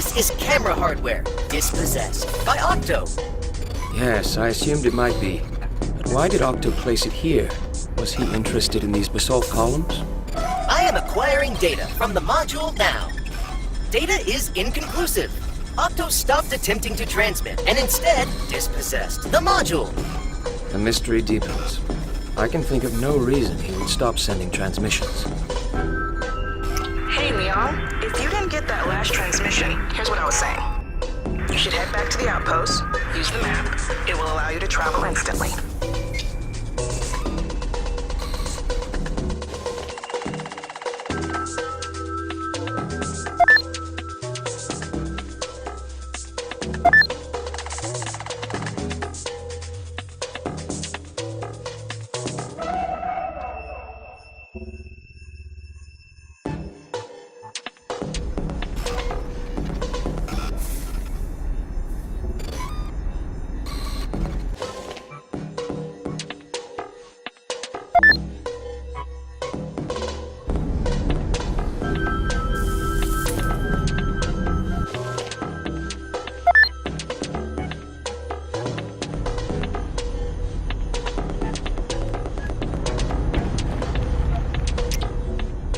This is camera hardware, dispossessed by Octo. Yes, I assumed it might be. But why did Octo place it here? Was he interested in these basalt columns? I am acquiring data from the module now. Data is inconclusive. Octo stopped attempting to transmit and instead dispossessed the module. The mystery deepens. I can think of no reason he would stop sending transmissions. Hey, Leon. If you didn't get that last transmission, here's what I was saying. You should head back to the outpost, use the map. It will allow you to travel instantly.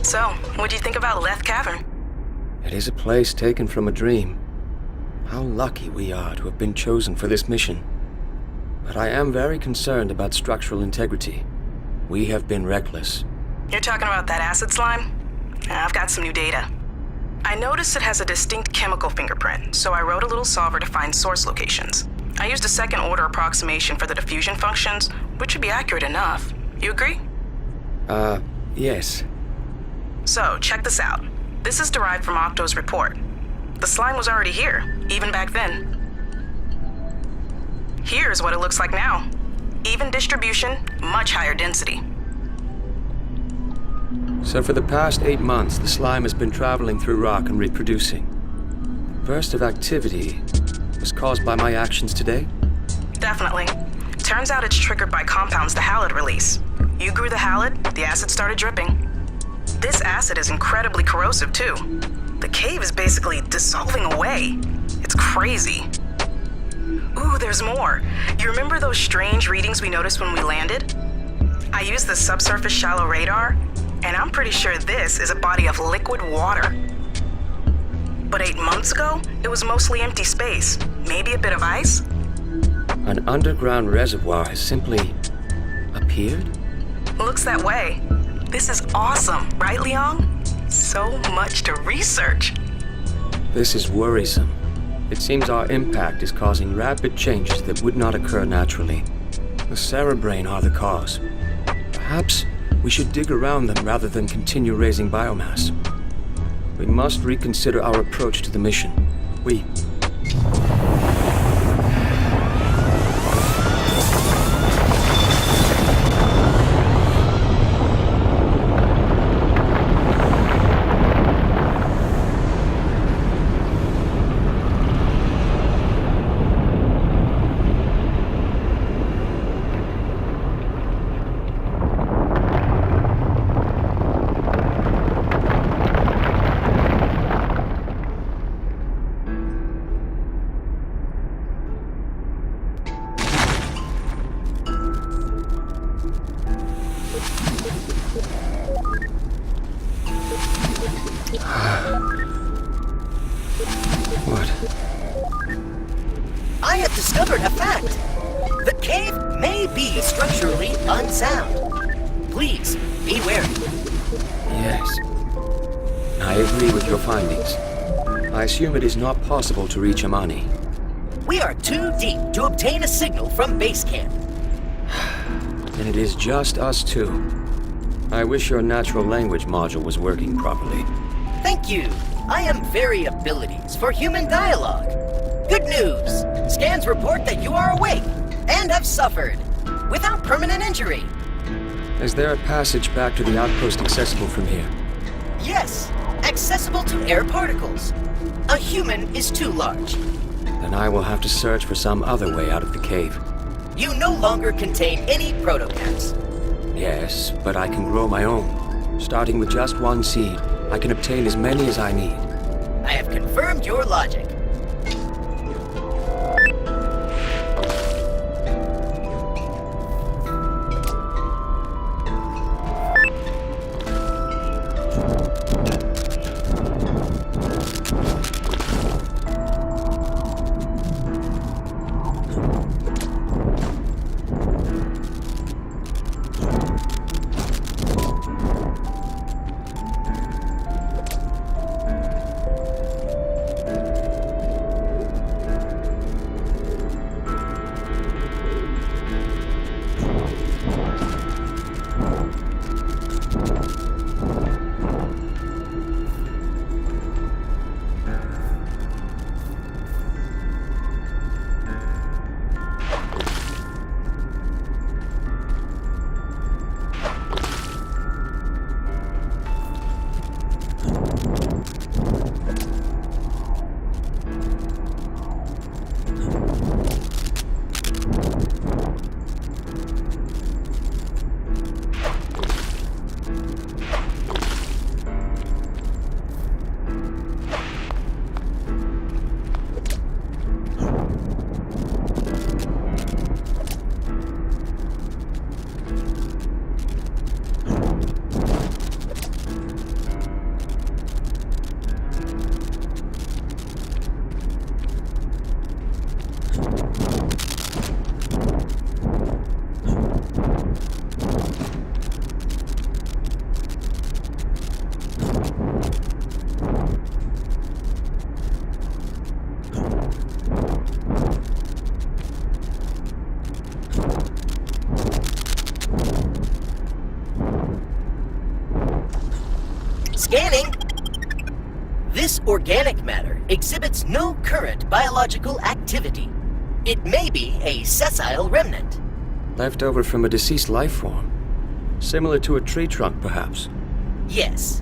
So, what'd you think about Leth Cavern? It is a place taken from a dream. How lucky we are to have been chosen for this mission. But I am very concerned about structural integrity. We have been reckless. You're talking about that acid slime? I've got some new data. I noticed it has a distinct chemical fingerprint, so I wrote a little solver to find source locations. I used a second-order approximation for the diffusion functions, which should be accurate enough. You agree? Yes. So, check this out. This is derived from Octo's report. The slime was already here, even back then. Here's what it looks like now. Even distribution, much higher density. So for the past 8 months, the slime has been traveling through rock and reproducing. The burst of activity was caused by my actions today? Definitely. Turns out it's triggered by compounds the halide release. You grew the halide, the acid started dripping. This acid is incredibly corrosive, too. The cave is basically dissolving away. It's crazy. Ooh, there's more. You remember those strange readings we noticed when we landed? I used the subsurface shallow radar, and I'm pretty sure this is a body of liquid water. But 8 months ago, it was mostly empty space. Maybe a bit of ice? An underground reservoir has simply appeared? Looks that way. This is awesome, right, Leon? So much to research. This is worrisome. It seems our impact is causing rapid changes that would not occur naturally. The Cerebrain are the cause. Perhaps we should dig around them rather than continue raising biomass. We must reconsider our approach to the mission. What? I have discovered a fact. The cave may be structurally unsound. Please, be wary. Yes. I agree with your findings. I assume it is not possible to reach Amani. We are too deep to obtain a signal from base camp. And it is just us two. I wish your natural language module was working properly. Thank you. I am very abilities for human dialogue. Good news. Scans report that you are awake and have suffered without permanent injury. Is there a passage back to the outpost accessible from here? Yes, accessible to air particles. A human is too large. Then I will have to search for some other way out of the cave. You no longer contain any protocats. Yes, but I can grow my own. Starting with just one seed, I can obtain as many as I need. I have confirmed your logic. Scanning! This organic matter exhibits no current biological activity. It may be a sessile remnant. Left over from a deceased life form. Similar to a tree trunk, perhaps. Yes.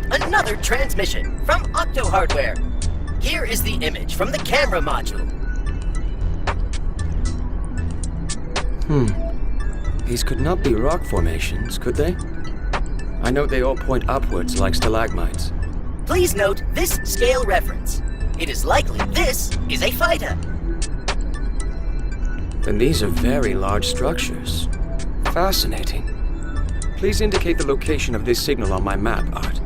Another transmission from Octo Hardware. Here is the image from the camera module. These could not be rock formations, could they? I note they all point upwards like stalagmites. Please note this scale reference. It is likely this is a fighter. Then these are very large structures. Fascinating. Please indicate the location of this signal on my map, Art.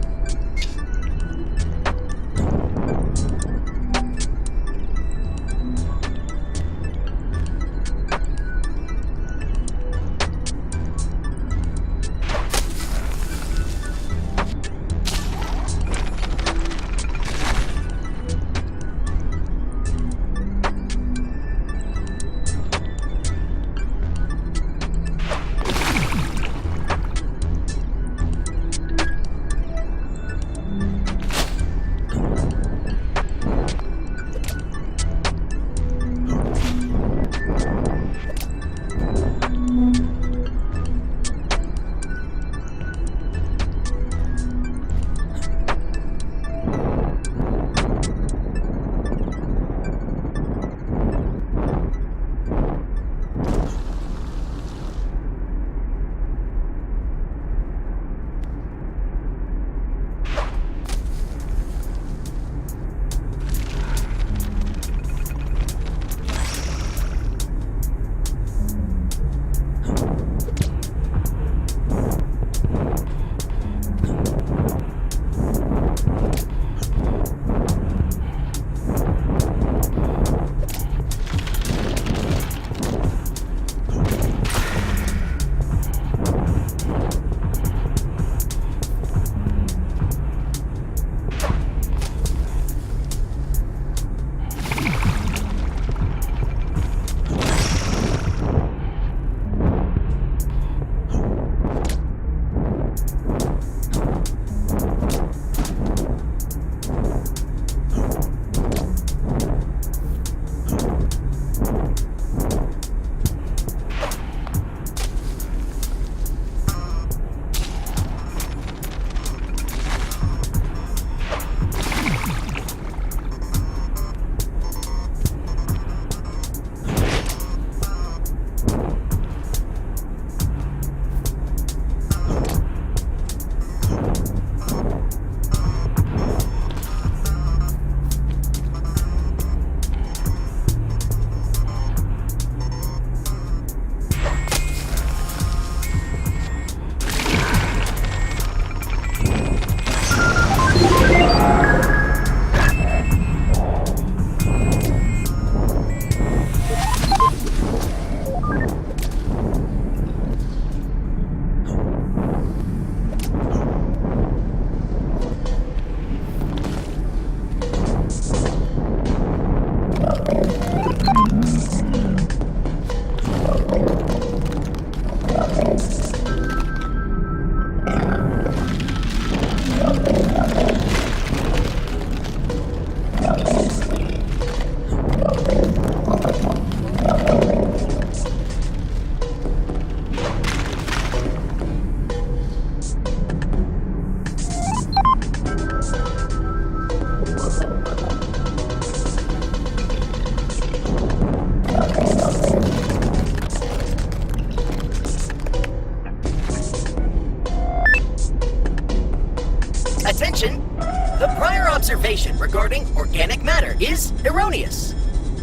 erroneous.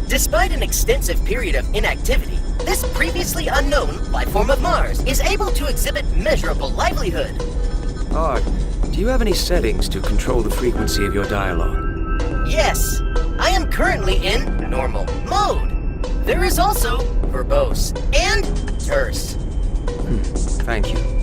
Despite an extensive period of inactivity, this previously unknown life form of Mars is able to exhibit measurable livelihood. Art, do you have any settings to control the frequency of your dialogue? Yes, I am currently in normal mode. There is also verbose and terse. Thank you.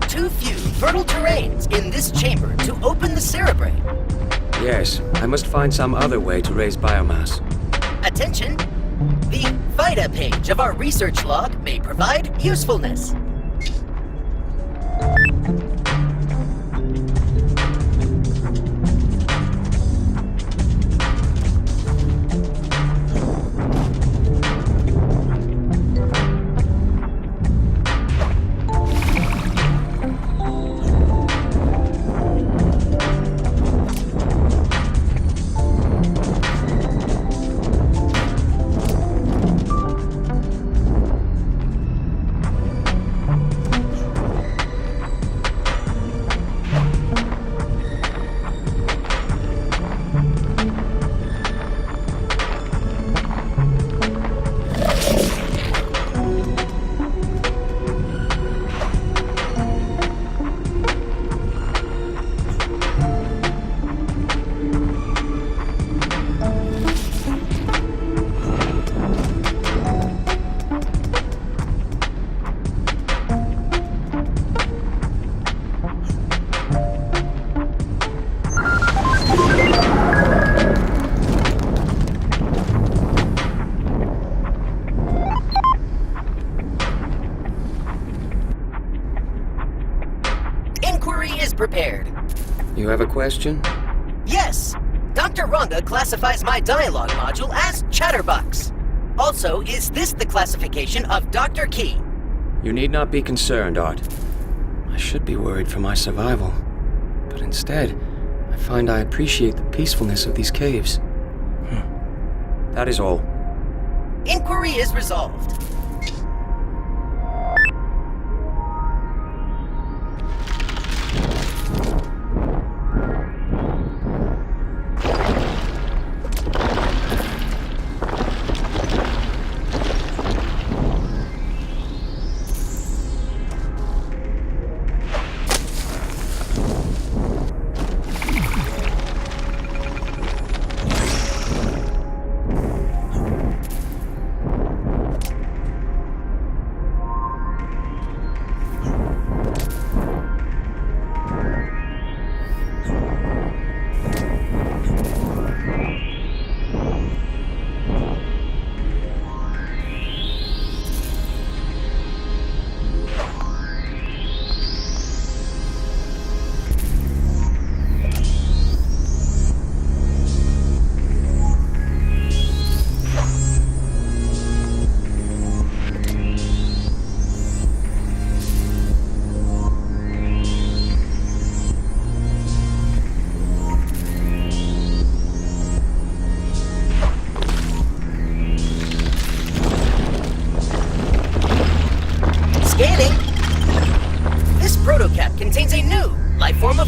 Too few fertile terrains in this chamber to open the cerebrain. Yes, I must find some other way to raise biomass. Attention! The VITA page of our research log may provide usefulness. Prepared. You have a question? Yes! Dr. Rhonda classifies my dialogue module as Chatterbox. Also, is this the classification of Dr. Key? You need not be concerned, Art. I should be worried for my survival. But instead, I find I appreciate the peacefulness of these caves. That is all. Inquiry is resolved.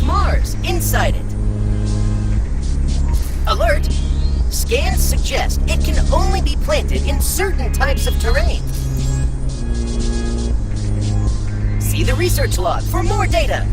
Mars inside it. Alert! Scans suggest it can only be planted in certain types of terrain. See the research log for more data.